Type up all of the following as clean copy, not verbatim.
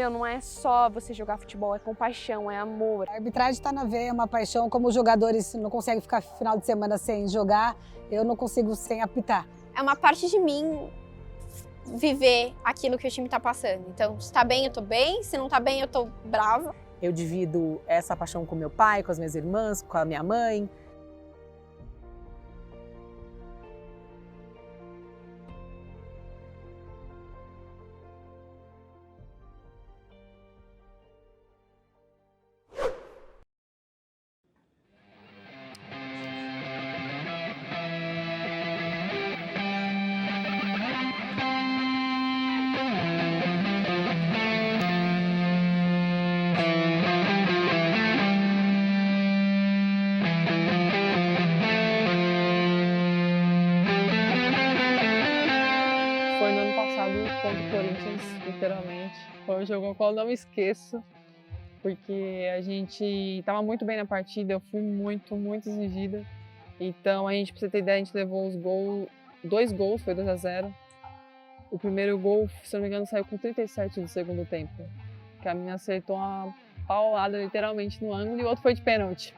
não é só você jogar futebol, é compaixão, é amor. A arbitragem está na veia, é uma paixão. Como os jogadores não conseguem ficar final de semana sem jogar, eu não consigo sem apitar. É uma parte de mim viver aquilo que o time tá passando. Então, se tá bem, eu tô bem. Se não tá bem, eu tô brava. Eu divido essa paixão com meu pai, com as minhas irmãs, com a minha mãe. Foi no ano passado contra o Corinthians, literalmente. Foi um jogo ao qual eu não me esqueço, porque a gente estava muito bem na partida, eu fui muito exigida. Então, pra você ter ideia, a gente levou os gols, 2 gols, foi 2-0. O primeiro gol, se não me engano, saiu com 37 do segundo tempo. Que a menina acertou uma paulada literalmente no ângulo e o outro foi de pênalti.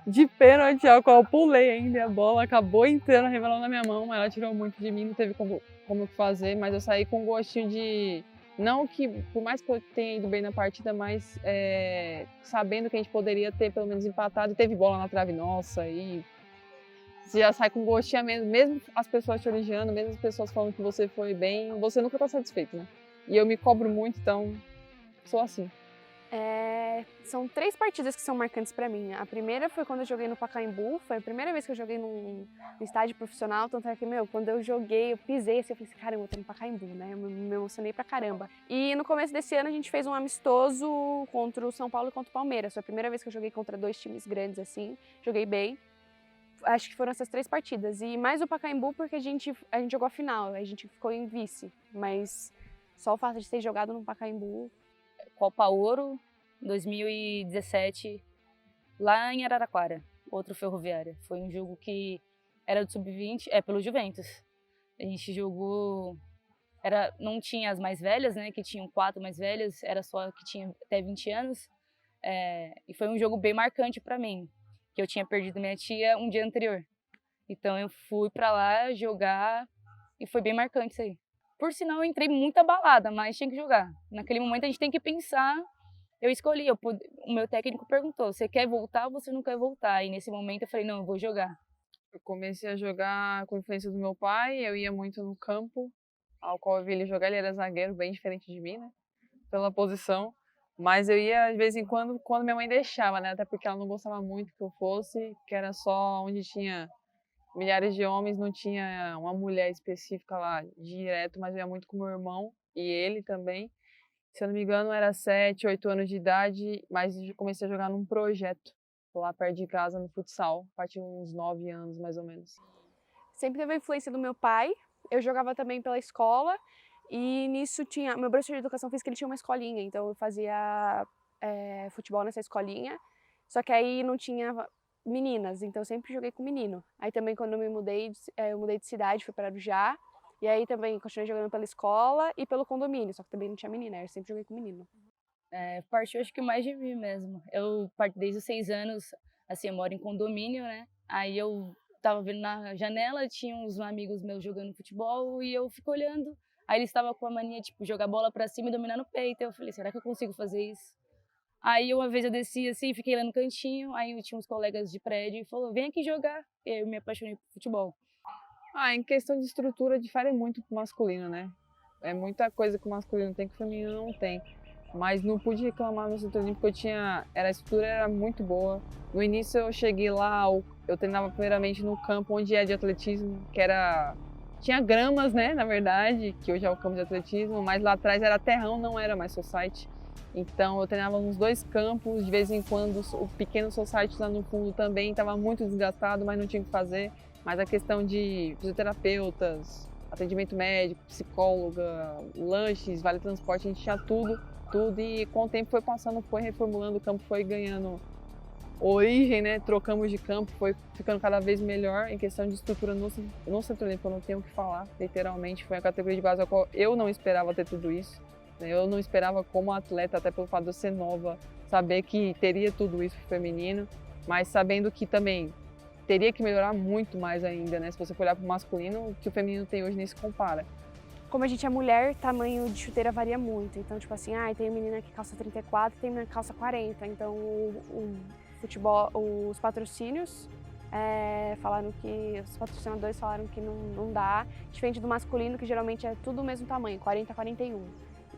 De pênalti, ao qual eu pulei ainda, a bola acabou entrando, revelando na minha mão, ela tirou muito de mim, não teve como fazer, mas eu saí com um gostinho de... Não que, por mais que eu tenha ido bem na partida, mas sabendo que a gente poderia ter pelo menos empatado, e teve bola na trave nossa, e você já sai com gostinho mesmo as pessoas te elogiando, mesmo as pessoas falando que você foi bem, você nunca tá satisfeito, né? E eu me cobro muito, então sou assim. São 3 partidas que são marcantes pra mim. A primeira foi quando eu joguei no Pacaembu, foi a primeira vez que eu joguei num estádio profissional, tanto é que, quando eu joguei, eu pisei assim, eu falei assim, caramba, eu tô no Pacaembu, né? Eu me emocionei pra caramba. E no começo desse ano a gente fez um amistoso contra o São Paulo e contra o Palmeiras. Foi a primeira vez que eu joguei contra 2 times grandes assim, joguei bem. Acho que foram essas 3 partidas. E mais o Pacaembu porque a gente jogou a final, a gente ficou em vice. Mas só o fato de ter jogado no Pacaembu... Copa Ouro, 2017, lá em Araraquara, outro Ferroviária. Foi um jogo que era do Sub-20, pelo Juventus. A gente jogou, não tinha as mais velhas, né, que tinham 4 mais velhas, era só que tinha até 20 anos. E foi um jogo bem marcante para mim, que eu tinha perdido minha tia um dia anterior. Então eu fui para lá jogar e foi bem marcante isso aí. Por sinal, eu entrei muito abalada, mas tinha que jogar. Naquele momento a gente tem que pensar. Eu escolhi, o meu técnico perguntou, você quer voltar ou você não quer voltar? E nesse momento eu falei, não, eu vou jogar. Eu comecei a jogar com influência do meu pai, eu ia muito no campo, ao qual eu vi ele jogar, ele era zagueiro, bem diferente de mim, né? Pela posição. Mas eu ia, de vez em quando minha mãe deixava, né? Até porque ela não gostava muito que eu fosse, que era só onde tinha milhares de homens, não tinha uma mulher específica lá direto, mas eu ia muito com meu irmão e ele também. Se eu não me engano, era 7, 8 anos de idade, mas eu comecei a jogar num projeto lá perto de casa, no futsal, a partir de uns 9 anos, mais ou menos. Sempre teve a influência do meu pai, eu jogava também pela escola, e nisso tinha... Meu professor de educação física, ele tinha uma escolinha, então eu fazia futebol nessa escolinha, só que aí não tinha meninas, então eu sempre joguei com menino. Aí também quando eu mudei de cidade, fui para Arujá, e aí também continuei jogando pela escola e pelo condomínio, só que também não tinha menina, eu sempre joguei com menino. Partiu acho que mais de mim mesmo. Eu desde os 6 anos, assim, eu moro em condomínio, né? Aí eu tava vendo na janela, tinha uns amigos meus jogando futebol e eu fico olhando. Aí eles estavam com a mania, tipo, jogar bola pra cima e dominar no peito. Eu falei, será que eu consigo fazer isso? Aí uma vez eu desci assim, fiquei lá no cantinho, aí eu tinha uns colegas de prédio e falou, vem aqui jogar. E aí eu me apaixonei por futebol. Em questão de estrutura, difere muito pro masculino, né? É muita coisa que o masculino tem que o feminino não tem. Mas não pude reclamar no Centro Olímpico, a estrutura era muito boa. No início eu cheguei lá, eu treinava primeiramente no campo onde é de atletismo, que tinha gramas, né, na verdade, que hoje é o campo de atletismo, mas lá atrás era terrão, não era mais society. Então eu treinava nos 2 campos, de vez em quando o pequeno society lá no fundo também estava muito desgastado, mas não tinha o que fazer. Mas a questão de fisioterapeutas, atendimento médico, psicóloga, lanches, vale transporte, a gente tinha tudo. E com o tempo foi passando, foi reformulando, o campo foi ganhando origem, né? Trocamos de campo, foi ficando cada vez melhor em questão de estrutura no Centro Olímpico, eu não tenho o que falar, literalmente, foi a categoria de base a qual eu não esperava ter tudo isso. Eu não esperava como atleta, até pelo fato de eu ser nova, saber que teria tudo isso feminino, mas sabendo que também teria que melhorar muito mais ainda, né? Se você for olhar para o masculino, o que o feminino tem hoje nem se compara. Como a gente é mulher, tamanho de chuteira varia muito. Então, tipo assim, tem menina que calça 34, tem menina que calça 40. Então, o futebol, os patrocínios falaram que, os patrocinadores falaram que não dá. Diferente do masculino, que geralmente é tudo o mesmo tamanho, 40 a 41.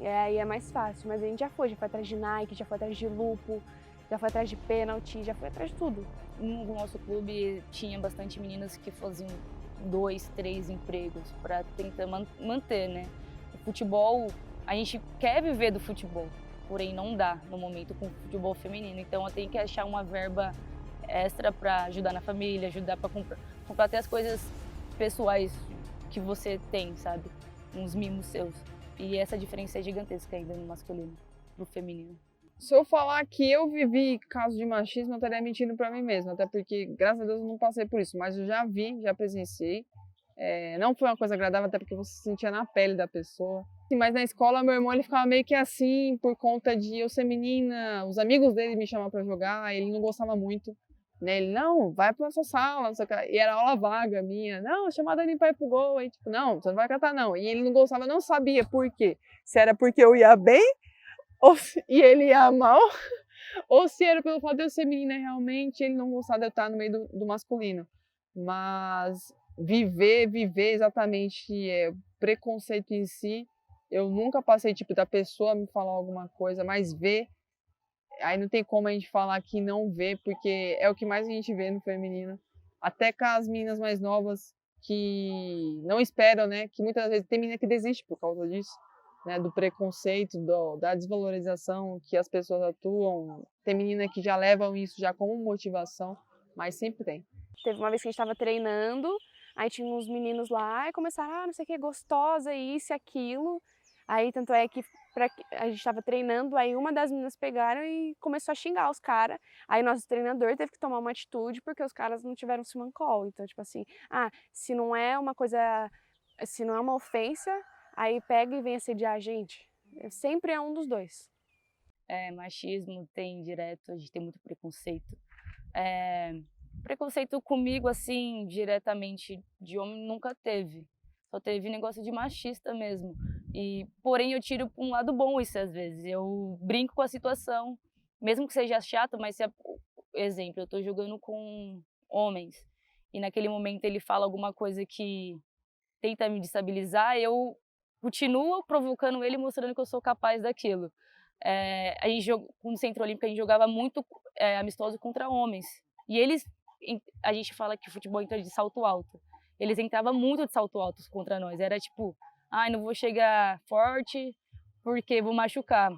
E aí é mais fácil. Mas a gente já foi atrás de Nike, já foi atrás de lupo, já foi atrás de pênalti, já foi atrás de tudo. No nosso clube tinha bastante meninas que faziam 2, 3 empregos para tentar manter, né? O futebol, a gente quer viver do futebol, porém não dá no momento com o futebol feminino. Então eu tenho que achar uma verba extra para ajudar na família, ajudar para comprar até as coisas pessoais que você tem, sabe? Uns mimos seus. E essa diferença é gigantesca ainda no masculino pro feminino. Se eu falar que eu vivi caso de machismo, eu estaria mentindo para mim mesma, até porque, graças a Deus, eu não passei por isso, mas eu já vi, já presenciei. Não foi uma coisa agradável, até porque você sentia na pele da pessoa. Mas na escola, meu irmão ele ficava meio que assim, por conta de eu ser menina, os amigos dele me chamavam para jogar, ele não gostava muito. Né? Ele, não, vai pra sua sala, não sei o que. E era aula vaga minha. Não, chamada ali pra ir pro gol. Aí, tipo, não, você não vai catar, não. E ele não gostava, não sabia por quê. Se era porque eu ia bem, e ele ia mal, ou se era pelo fato de eu ser menina realmente, ele não gostava de eu estar no meio do masculino. Mas viver exatamente preconceito em si, eu nunca passei, tipo, da pessoa me falar alguma coisa, mas ver, aí não tem como a gente falar que não vê, porque é o que mais a gente vê no feminino. Até com as meninas mais novas que não esperam, né? Que muitas vezes tem menina que desiste por causa disso. Né, do preconceito, da desvalorização que as pessoas atuam. Tem menina que já levam isso já como motivação, mas sempre tem. Teve uma vez que a gente estava treinando, aí tinha uns meninos lá e começaram, não sei o que, gostosa, isso e aquilo. Aí tanto é que a gente estava treinando, aí uma das meninas pegaram e começou a xingar os caras. Aí nosso treinador teve que tomar uma atitude porque os caras não tiveram simancol. Então, tipo assim, se não é uma coisa, se não é uma ofensa, aí pega e vem assediar a gente. Sempre é um dos dois. Machismo tem direto, a gente tem muito preconceito. Preconceito comigo, assim, diretamente de homem nunca teve. Só teve negócio de machista mesmo. Porém, eu tiro para um lado bom isso às vezes. Eu brinco com a situação, mesmo que seja chato, mas exemplo, eu tô jogando com homens e naquele momento ele fala alguma coisa que tenta me destabilizar, eu continuo provocando ele, mostrando que eu sou capaz daquilo. A gente no Centro Olímpico a gente jogava muito amistoso contra homens. E a gente fala que o futebol entra de salto alto. Eles entravam muito de salto alto contra nós. Era tipo, não vou chegar forte porque vou machucar.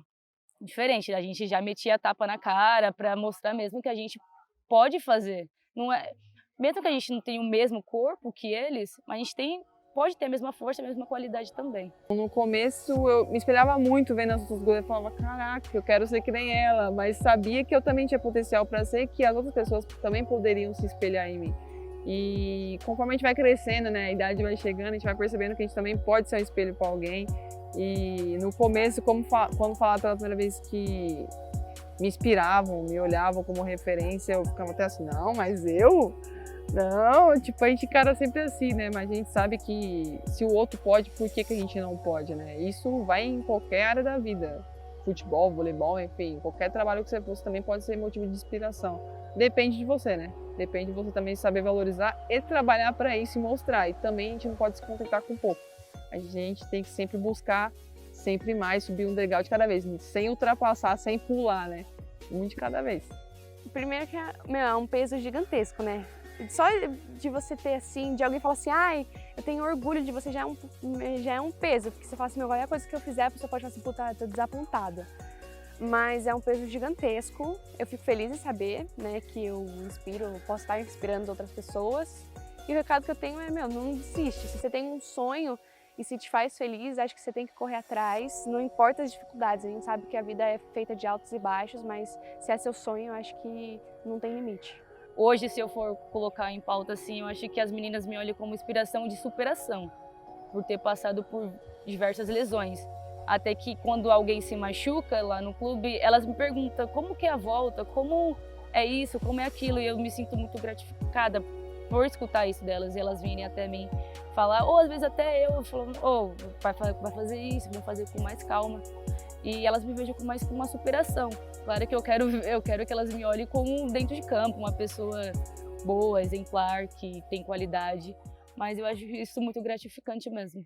Diferente, a gente já metia a tapa na cara para mostrar mesmo que a gente pode fazer. Não é, mesmo que a gente não tenha o mesmo corpo que eles, mas a gente pode ter a mesma força, a mesma qualidade também. No começo eu me espelhava muito vendo as outras goleiras e falava, caraca, eu quero ser que nem ela, mas sabia que eu também tinha potencial para ser, que as outras pessoas também poderiam se espelhar em mim. E conforme a gente vai crescendo, né, a idade vai chegando, a gente vai percebendo que a gente também pode ser um espelho para alguém. E no começo, quando falaram pela primeira vez que me inspiravam, me olhavam como referência, eu ficava até assim, não, mas eu? Não, tipo, a gente encara sempre assim, né? Mas a gente sabe que se o outro pode, por que a gente não pode, né? Isso vai em qualquer área da vida. Futebol, voleibol, enfim, qualquer trabalho que você fosse também pode ser motivo de inspiração. Depende de você, né? Depende de você também saber valorizar e trabalhar para isso e mostrar. E também a gente não pode se contentar com pouco. A gente tem que sempre buscar sempre mais, subir um degrau de cada vez, sem ultrapassar, sem pular, né? Um de cada vez. Primeiro que é um peso gigantesco, né? Só de você ter assim, de alguém falar assim, eu tenho orgulho de você, já é um peso. Porque você fala assim, qualquer coisa que eu fizer, a pessoa pode falar assim, puta, eu tô desapontada. Mas é um peso gigantesco. Eu fico feliz em saber, né, que eu posso estar inspirando outras pessoas. E o recado que eu tenho é, não desiste. Se você tem um sonho e se te faz feliz, acho que você tem que correr atrás, não importa as dificuldades. A gente sabe que a vida é feita de altos e baixos, mas se é seu sonho, eu acho que não tem limite. Hoje, se eu for colocar em pauta assim, eu acho que as meninas me olham como inspiração de superação, por ter passado por diversas lesões. Até que quando alguém se machuca lá no clube, elas me perguntam como que é a volta, como é isso, como é aquilo. E eu me sinto muito gratificada por escutar isso delas. E elas virem até mim falar, ou às vezes até eu falo, vai fazer isso, vou fazer com mais calma. E elas me vejam com mais com uma superação. Claro que eu quero que elas me olhem como dentro de campo, uma pessoa boa, exemplar, que tem qualidade. Mas eu acho isso muito gratificante mesmo.